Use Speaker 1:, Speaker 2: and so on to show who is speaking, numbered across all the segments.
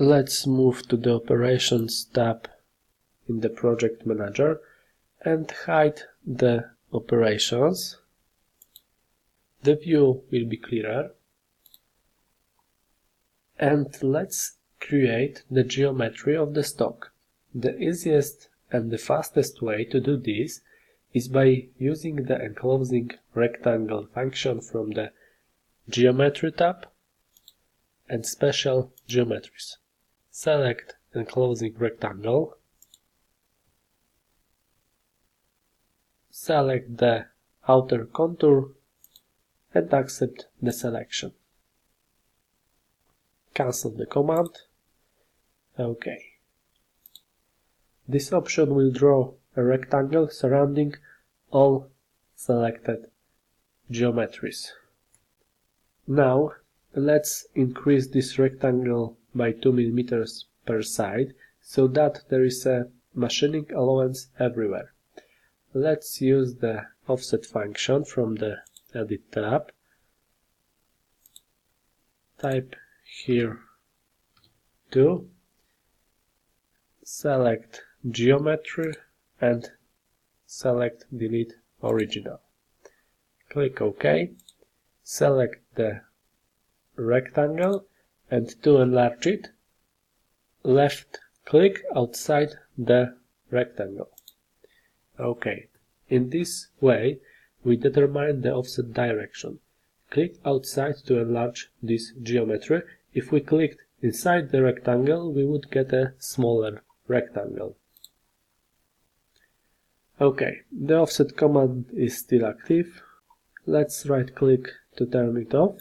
Speaker 1: Let's move to the Operations tab in the Project Manager and hide the operations. The view will be clearer. And let's create the geometry of the stock. The easiest and the fastest way to do this is by using the Enclosing rectangle function from the Geometry tab and Special Geometries. Select Enclosing rectangle. Select the outer contour and accept the selection. Cancel the command. OK. This option will draw a rectangle surrounding all selected geometries. Now let's increase this rectangle by 2 mm per side so that there is a machining allowance everywhere. Let's use the offset function from the Edit tab. Type here 2, select Geometry and select Delete Original. Click OK, select the rectangle and to enlarge it, left click outside the rectangle. OK, in this way we determine the offset direction. Click outside to enlarge this geometry. If we clicked inside the rectangle, we would get a smaller rectangle. OK, the offset command is still active. Let's right click to turn it off.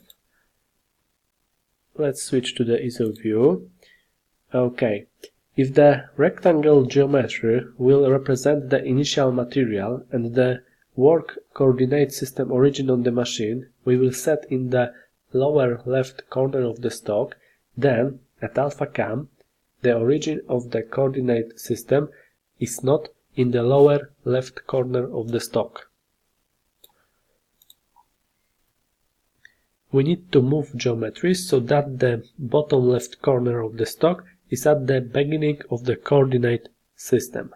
Speaker 1: Let's switch to the ISO view. OK, if the rectangle geometry will represent the initial material and the work coordinate system origin on the machine, we will set in the lower left corner of the stock. Then, at Alphacam, the origin of the coordinate system is not in the lower left corner of the stock. We need to move geometries so that the bottom left corner of the stock is at the beginning of the coordinate system.